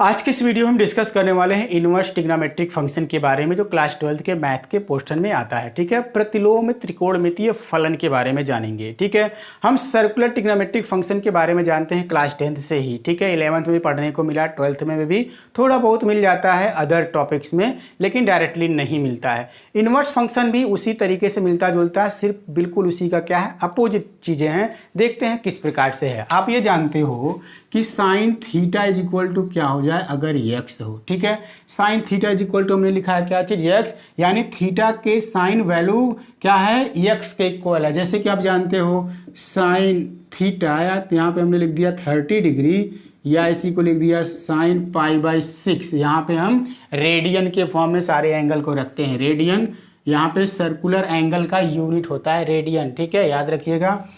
आज के इस वीडियो में हम डिस्कस करने वाले हैं इनवर्स ट्रिग्नोमेट्रिक फंक्शन के बारे में जो क्लास 12 के मैथ के पोर्शन में आता है। ठीक है, प्रतिलोम त्रिकोणमितीय फलन के बारे में जानेंगे। ठीक है, हम सर्कुलर ट्रिग्नोमेट्रिक फंक्शन के बारे में जानते हैं क्लास 10th से ही। ठीक है, 11th में भी पढ़ने को मिला, 12th में भी थोड़ा बहुत मिल जाता है अदर टॉपिक्स में, लेकिन डायरेक्टली नहीं मिलता है। इनवर्स फंक्शन भी उसी तरीके से मिलता जुलता है, सिर्फ बिल्कुल उसी का क्या है, अपोजिट चीज़ें हैं। देखते हैं किस प्रकार से है। आप ये जानते हो कि sine theta is equal to क्या हो जाए अगर यक्स हो। ठीक है, sine theta is equal to हमने लिखा है क्या चीज, यक्स, यानी थीटा के साइन वैल्यू क्या है, यक्स के इक्वल है। जैसे कि आप जानते हो साइन थीटा, यहाँ पे हमने लिख दिया 30 डिग्री, या इसी को लिख दिया साइन π/6। यहाँ पे हम रेडियन के फॉर्म में सारे एंगल को रखते हैं। रेडियन यहाँ पे सर्कुलर एंगल का यूनिट होता है रेडियन। ठीक है, याद रखिएगा,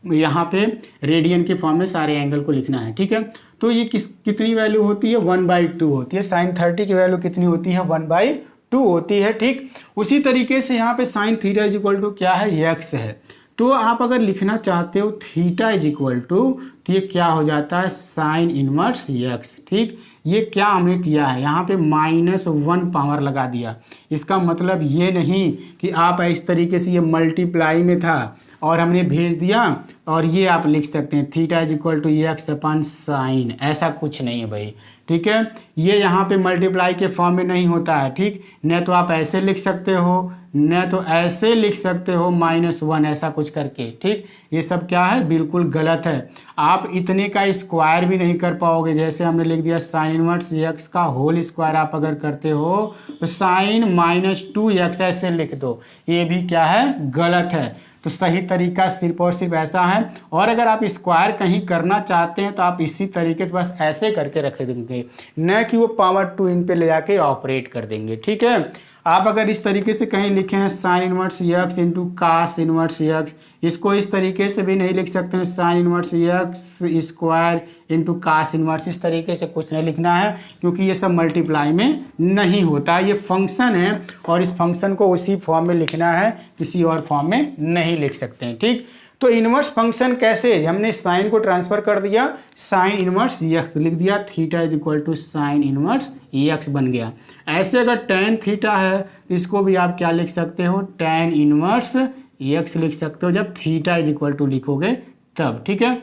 यहाँ पे रेडियन के फॉर्म में सारे एंगल को लिखना है। ठीक है, तो ये कितनी वैल्यू होती है, 1/2 होती है। साइन 30 की वैल्यू कितनी होती है, 1/2 होती है। ठीक, उसी तरीके से यहाँ पे sine theta is equal to क्या है, यक्स है। तो आप अगर लिखना चाहते हो थीटा इज इक्वल टू, तो ये क्या हो जाता है, साइन इनवर्स यक्स। ठीक, ये क्या हमने किया है, यहाँ पे -1 पावर लगा दिया। इसका मतलब ये नहीं कि आप इस तरीके से, ये मल्टीप्लाई में था और हमने भेज दिया और ये आप लिख सकते हैं theta is equal to x अपन साइन, ऐसा कुछ नहीं है भाई। ठीक है, ये यहाँ पे मल्टीप्लाई के फॉर्म में नहीं होता है। ठीक, न तो आप ऐसे लिख सकते हो, न तो ऐसे लिख सकते हो -1 ऐसा कुछ करके। ठीक, ये सब क्या है, बिल्कुल गलत है। आप इतने का स्क्वायर भी नहीं कर पाओगे। जैसे हमने लिख दिया साइन इनवर्स यक्स का होल स्क्वायर आप अगर करते हो तो साइन -2x ऐसे लिख दो, ये भी क्या है, गलत है। तो सही तरीका सिर्फ और सिर्फ ऐसा है। और अगर आप स्क्वायर कहीं करना चाहते हैं तो आप इसी तरीके से बस ऐसे करके रख देंगे, न कि वो पावर 2 इन पे ले जाके ऑपरेट कर देंगे। ठीक है, आप अगर इस तरीके से कहीं लिखे हैं sine inverse x into cos inverse x, इसको इस तरीके से भी नहीं लिख सकते हैं sine inverse x square into cos inverse. इस तरीके से कुछ नहीं लिखना है, क्योंकि ये सब मल्टीप्लाई में नहीं होता। ये फंक्शन है और इस फंक्शन को उसी फॉर्म में लिखना है, किसी और फॉर्म में नहीं लिख सकते हैं। ठीक, तो इनवर्स फंक्शन कैसे, हमने साइन को ट्रांसफर कर दिया, साइन इनवर्स यक्स लिख दिया, theta is equal to sine inverse x बन गया। ऐसे अगर टेन थीटा है, इसको भी आप क्या लिख सकते हो, टेन इनवर्स यक्स लिख सकते हो, जब थीटा इज इक्वल टू लिखोगे तब। ठीक है,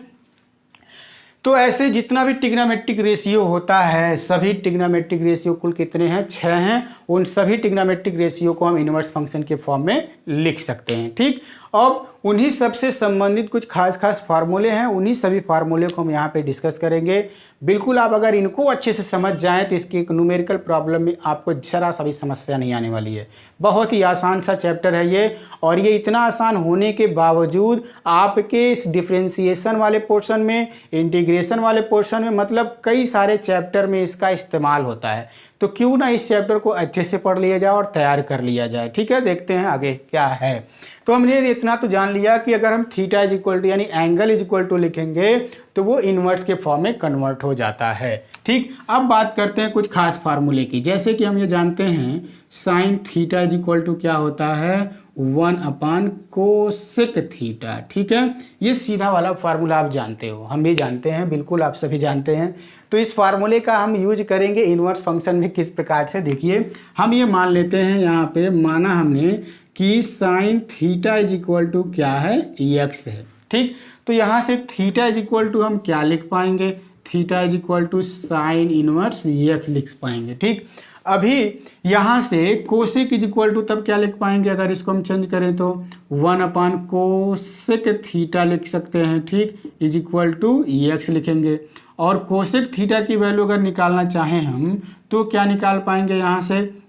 तो ऐसे जितना भी ट्रिग्नोमेट्रिक रेशियो होता है, सभी ट्रिग्नोमेट्रिक रेशियो कुल कितने हैं, 6 हैं। उन सभी ट्रिग्नोमेट्रिक रेशियो को हम इनवर्स फंक्शन के फॉर्म में लिख सकते हैं। ठीक, अब उन्हीं सबसे संबंधित कुछ खास फार्मूले हैं, उन्हीं सभी फार्मूले को हम यहाँ पे डिस्कस करेंगे। बिल्कुल आप अगर इनको अच्छे से समझ जाएं तो इसकी एक न्यूमेरिकल प्रॉब्लम में आपको जरा सा भी समस्या नहीं आने वाली है। बहुत ही आसान सा चैप्टर है ये, और ये इतना आसान होने के बावजूद आपके इस डिफ्रेंसिएशन वाले पोर्शन में, इंटीग्रेशन वाले पोर्शन में, मतलब कई सारे चैप्टर में इसका इस्तेमाल होता है। तो क्यों ना इस चैप्टर को अच्छे से पढ़ लिया जाए और तैयार कर लिया जाए। ठीक है, देखते हैं आगे क्या है। तो हमने इतना तो जान लिया कि अगर हम थीटा इज इक्वल टू यानी एंगल इज इक्वल टू लिखेंगे तो वो इनवर्स के फॉर्म में कन्वर्ट हो जाता है। ठीक, अब बात करते हैं कुछ खास फार्मूले की। जैसे कि हम ये जानते हैं sine theta is equal to क्या होता है, 1/कोसेक थीटा। ठीक है, ये सीधा वाला फार्मूला आप जानते हो, हम भी जानते हैं, बिल्कुल आप सभी जानते हैं। तो इस फार्मूले का हम यूज करेंगे इनवर्स फंक्शन में किस प्रकार से, देखिए हम ये मान लेते हैं, यहाँ पे माना हमने कि sine theta is equal to क्या है, यक्स है। ठीक, तो यहाँ से थीटा इज इक्वल टू हम क्या लिख पाएंगे, theta is equal to sine inverse x लिख पाएंगे। ठीक, अभी यहाँ से कोसेक इज इक्वल टू तब क्या लिख पाएंगे, अगर इसको हम चेंज करें तो 1/कोसेक थीटा लिख सकते हैं। ठीक, इज इक्वल टू यक्स लिखेंगे, और कोसेक थीटा की वैल्यू अगर निकालना चाहें हम तो क्या निकाल पाएंगे, यहाँ से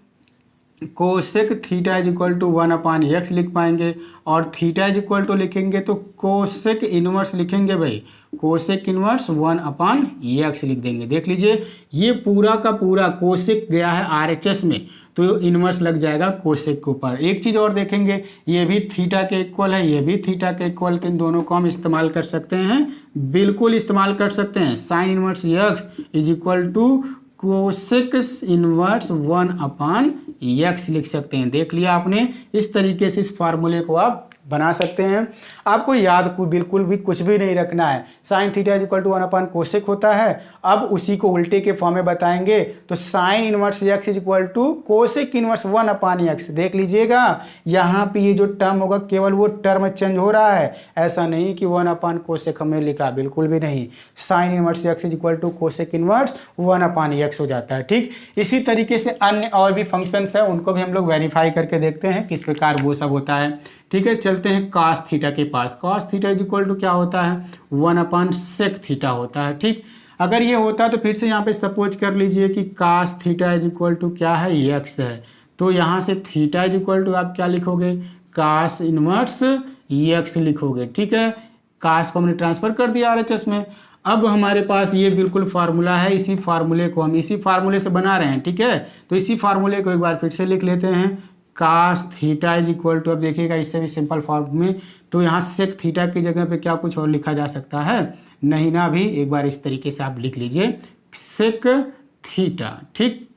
cosec theta is equal to 1/x लिख पाएंगे, और थीटा इज इक्वल टू लिखेंगे तो कोसेक इनवर्स लिखेंगे भाई, कोसेक इनवर्स 1/x लिख देंगे। देख लीजिए ये पूरा का पूरा कोसेक गया है RHS में, तो इनवर्स लग जाएगा कोसेक के ऊपर। एक चीज़ और देखेंगे, ये भी थीटा के इक्वल है, ये भी थीटा के इक्वल, तो इन दोनों को हम इस्तेमाल कर सकते हैं, बिल्कुल इस्तेमाल कर सकते हैं। Sine inverse x is equal to cosec inverse 1/x लिख सकते हैं। देख लिया आपने, इस तरीके से इस फार्मूले को आप बना सकते हैं। आपको याद को बिल्कुल भी कुछ भी नहीं रखना है। Sine theta is equal to 1 cosec होता है। अब उसी को उल्टे के फॉर्म में बताएंगे तो sine inverse x is equal to cosec inverse 1/x। देख लीजिएगा यहाँ पे ये जो टर्म होगा केवल वो टर्म चेंज हो रहा है, ऐसा नहीं कि 1 कोसेक हमने लिखा, बिल्कुल भी नहीं। Sine inverse x is equal to cosec inverse 1/x हो जाता है। ठीक, इसी तरीके से अन्य और भी फंक्शंस है, उनको भी हम लोग वेरीफाई करके देखते हैं किस प्रकार वो सब होता है। ठीक है, चलते हैं cos थीटा के पास। cos theta is equal to क्या होता है, 1/sec थीटा होता है। ठीक, अगर ये होता है तो फिर से यहाँ पे सपोज कर लीजिए कि cos theta is equal to क्या है, x है, तो यहाँ से थीटा इज इक्वल टू आप क्या लिखोगे, cos इनवर्स x लिखोगे। ठीक है, cos को हमने ट्रांसफर कर दिया RHS में। अब हमारे पास ये बिल्कुल फार्मूला है, इसी फार्मूले को हम इसी फार्मूले से बना रहे हैं। ठीक है, तो इसी फार्मूले को एक बार फिर से लिख लेते हैं। cos theta is equal to, अब देखिएगा इससे भी सिंपल फॉर्म में, तो यहाँ सेक थीटा की जगह पे क्या कुछ और लिखा जा सकता है, नहीं ना। भी एक बार इस तरीके से आप लिख लीजिए सेक थीटा। ठीक,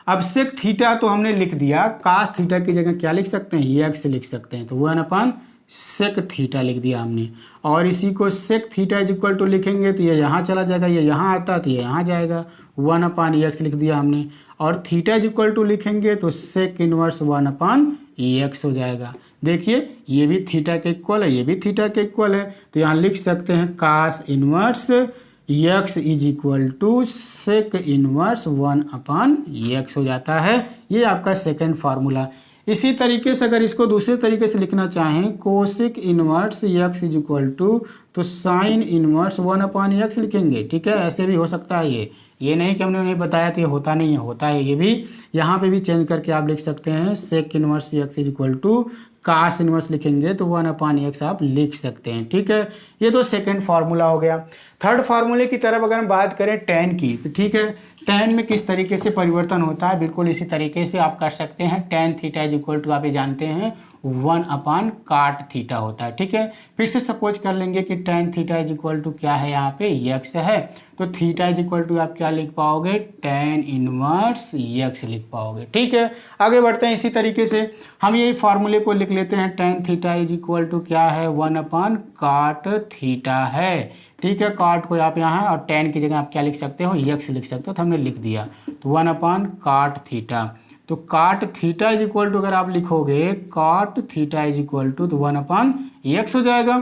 अब सेक थीटा तो हमने लिख दिया, cos थीटा की जगह क्या लिख सकते हैं, ये x लिख सकते हैं, तो 1/sec थीटा लिख दिया हमने। और इसी को sec theta is equal to लिखेंगे तो ये यहाँ चला जाएगा, ये यहाँ आता तो ये यहाँ जाएगा, 1/x लिख दिया हमने। और थीटा इज इक्वल टू लिखेंगे तो सेक इनवर्स 1/x हो जाएगा। देखिए ये भी थीटा के इक्वल है, ये भी थीटा के इक्वल है, तो यहाँ लिख सकते हैं cos inverse x is equal to sec inverse 1/x हो जाता है। ये आपका सेकंड फार्मूला। इसी तरीके से अगर इसको दूसरे तरीके से लिखना चाहें, cosec inverse x is equal to तो साइन इनवर्स 1/x लिखेंगे। ठीक है, ऐसे भी हो सकता है। ये नहीं कि हमने नहीं बताया तो ये होता नहीं है, होता है ये भी। यहाँ पे भी चेंज करके आप लिख सकते हैं sec inverse x is equal to cos inverse लिखेंगे तो 1/x आप लिख सकते हैं। ठीक है, ये तो सेकंड फार्मूला हो गया। थर्ड फार्मूले की तरफ अगर हम बात करें tan की, तो ठीक है, tan में किस तरीके से परिवर्तन होता है, बिल्कुल इसी तरीके से आप कर सकते हैं। tan theta is equal to आप ये जानते हैं 1/cot थीटा होता है। ठीक है, फिर से सपोज कर लेंगे कि tan theta is equal to क्या है, यहाँ पे x है, तो थीटा इज इक्वल टू आप क्या लिख पाओगे, tan इनवर्स x लिख पाओगे। ठीक है, आगे बढ़ते हैं। इसी तरीके से हम ये फार्मूले को लिख लेते हैं, tan theta is equal to क्या है, 1/cot थीटा है। ठीक है, cot को आप यहाँ और tan की जगह आप क्या लिख सकते हो, x लिख सकते हो, तो हमने लिख दिया, तो 1/cot थीटा। तो cot theta is equal to अगर आप लिखोगे cot theta is equal to तो 1/x हो जाएगा।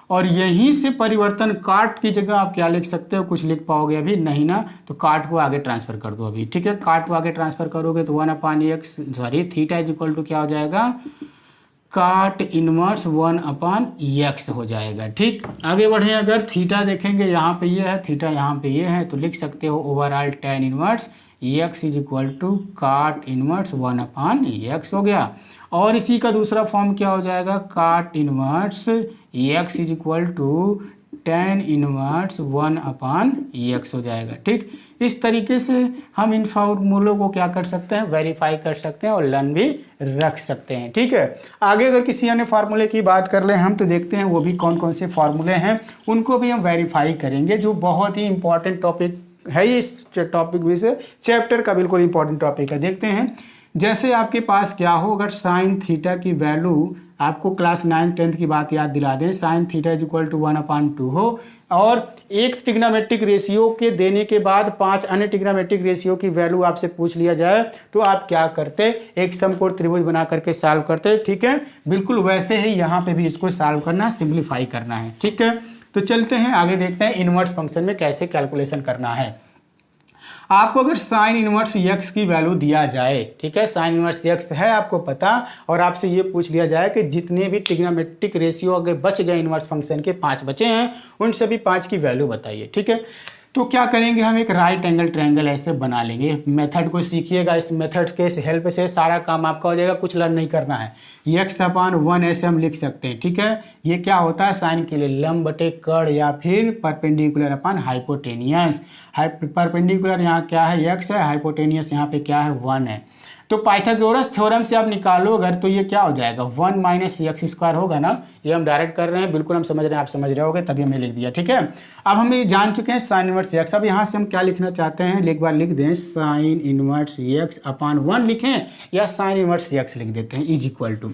और यहीं से परिवर्तन cot की जगह आप क्या लिख सकते हो, कुछ लिख पाओगे अभी नहीं ना, तो cot को आगे ट्रांसफर कर दो अभी। ठीक है, cot को आगे ट्रांसफर करोगे तो 1/x sorry theta is equal to क्या हो जाएगा, cot इनवर्स 1/x हो जाएगा। ठीक, आगे बढ़े, अगर थीटा देखेंगे यहाँ पे ये है, थीटा यहाँ पे ये है, तो लिख सकते हो overall tan inverse x is equal to cot inverse 1/x हो गया। और इसी का दूसरा फॉर्म क्या हो जाएगा, cot inverse x is equal to tan inverse 1/x हो जाएगा। ठीक, इस तरीके से हम इन फॉर्मूलों को क्या कर सकते हैं, वेरीफाई कर सकते हैं और लर्न भी रख सकते हैं। ठीक है, आगे अगर किसी अन्य फार्मूले की बात कर लें हम, तो देखते हैं वो भी कौन कौन से फार्मूले हैं, उनको भी हम वेरीफाई करेंगे, जो बहुत ही इंपॉर्टेंट टॉपिक है। ये इस टॉपिक भी से चैप्टर का बिल्कुल इंपॉर्टेंट टॉपिक है। देखते हैं, जैसे आपके पास क्या हो, अगर साइन थीटा की वैल्यू, आपको क्लास 9 10th की बात याद दिला दें, sine theta is equal to 1/2 हो और एक ट्रिग्नोमेट्रिक रेशियो के देने के बाद 5 अन्य ट्रिग्नोमेट्रिक रेशियो की वैल्यू आपसे पूछ लिया जाए, तो आप क्या करते, एक समकोण त्रिभुज बना करके सॉल्व करते। ठीक है, बिल्कुल वैसे ही यहाँ पे भी इसको सॉल्व करना, सिंप्लीफाई करना है। ठीक है, तो चलते हैं आगे, देखते हैं इनवर्स फंक्शन में कैसे कैलकुलेशन करना है। आपको अगर साइन इनवर्स x की वैल्यू दिया जाए, ठीक है, साइन इनवर्स x है आपको पता, और आपसे ये पूछ लिया जाए कि जितने भी ट्रिग्नोमेट्रिक रेशियो अगर बच गए इनवर्स फंक्शन के 5 बचे हैं, उन सभी 5 की वैल्यू बताइए। ठीक है, तो क्या करेंगे, हम एक राइट एंगल ट्रायंगल ऐसे बना लेंगे। मेथड को सीखिएगा, इस मेथड के हेल्प से सारा काम आपका हो जाएगा, कुछ लर्न नहीं करना है। x/1 ऐसे हम लिख सकते हैं। ठीक है, ये क्या होता है, साइन के लिए लंब बटे कर्ण या फिर परपेंडिकुलर अपन हाइपोटेनियस। परपेंडिकुलर यहाँ क्या है, x है, हाइपोटेनियस यहाँ पे क्या है, 1 है। तो पाइथागोरस थ्योरम से आप निकालो अगर, तो ये क्या हो जाएगा, 1 - x² होगा ना। ये हम डायरेक्ट कर रहे हैं, बिल्कुल हम समझ रहे हैं, आप समझ रहे होगे तभी हमने लिख दिया। ठीक है, अब हम ये जान चुके हैं साइन इनवर्स x। अब यहाँ से हम क्या लिखना चाहते हैं, एक बार लिख दें, साइन इनवर्स x/1 लिखें या साइन इनवर्स x लिख देते हैं, इज इक्वल टू।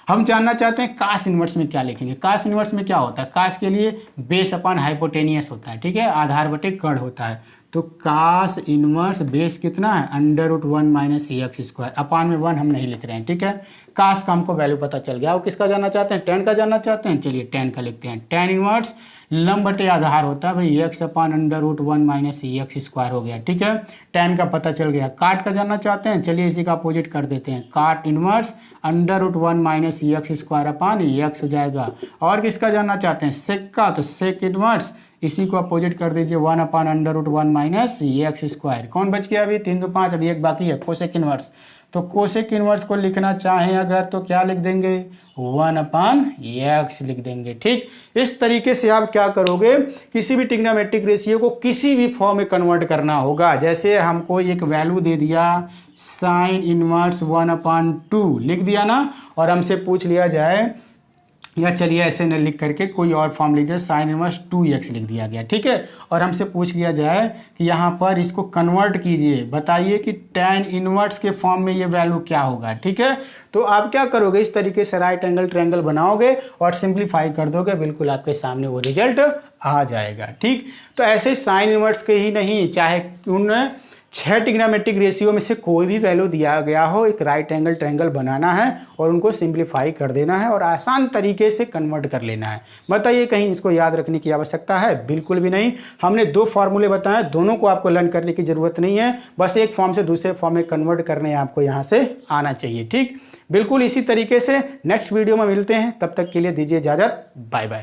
हम जानना चाहते हैं कास इनवर्स में क्या लिखेंगे। कास इनवर्स में क्या होता है, कास के लिए बेस अपन हाइपोटेनियस होता है, ठीक है, आधार बटे कर्ण होता है। तो कास इनवर्स बेस कितना है, √1 माइनस cx², अपान में 1 हम नहीं लिख रहे हैं, ठीक है। कास का हमको वैल्यू पता चल गया। और किसका जानना चाहते हैं, tan का जानना चाहते हैं, चलिए tan का लिखते हैं। tan इनवर्स लंब बटे आधार होता है भाई, x अपान √1 माइनस cx² हो गया, ठीक है। tan का पता चल गया। काट का जानना चाहते हैं, चलिए इसी का अपोजिट कर देते हैं, काट इनवर्स √1 माइनस cx² अपान x हो जाएगा। और किसका जानना चाहते हैं, सेक का, तो सेक इनवर्स इसी को अपोजिट कर दीजिए, 1 अपान √1 माइनस x²। कौन बच गया अभी, 3 2 5, अभी एक बाकी है, कोसेक इनवर्स। तो कोसेक इनवर्स को लिखना चाहें अगर तो क्या लिख देंगे, 1 अपान x लिख देंगे, ठीक। इस तरीके से आप क्या करोगे, किसी भी ट्रिग्नोमेट्रिक रेशियो को किसी भी फॉर्म में कन्वर्ट करना होगा। जैसे हमको एक वैल्यू दे दिया साइन इनवर्स 1/2 लिख दिया ना, और हमसे पूछ लिया जाए, या चलिए ऐसे न लिख करके कोई और फॉर्म लिख दिया, साइन इनवर्स 2x लिख दिया गया, ठीक है। और हमसे पूछ लिया जाए कि यहाँ पर इसको कन्वर्ट कीजिए, बताइए कि tan इनवर्स के फॉर्म में ये वैल्यू क्या होगा, ठीक है। तो आप क्या करोगे, इस तरीके से राइट एंगल ट्रायंगल बनाओगे और सिंप्लीफाई कर दोगे, बिल्कुल आपके सामने वो रिजल्ट आ जाएगा, ठीक। तो ऐसे साइन इनवर्स के ही नहीं, चाहे उन 6 ट्रिग्नोमेट्रिक रेशियो में से कोई भी वैल्यू दिया गया हो, एक राइट एंगल ट्रायंगल बनाना है और उनको सिंप्लीफाई कर देना है और आसान तरीके से कन्वर्ट कर लेना है। बताइए कहीं इसको याद रखने की आवश्यकता है, बिल्कुल भी नहीं। हमने 2 फार्मूले बताए, दोनों को आपको लर्न करने की जरूरत नहीं है, बस एक फॉर्म से दूसरे फॉर्म में कन्वर्ट करने आपको यहाँ से आना चाहिए, ठीक। बिल्कुल इसी तरीके से नेक्स्ट वीडियो में मिलते हैं, तब तक के लिए दीजिए इजाजत, बाय बाय।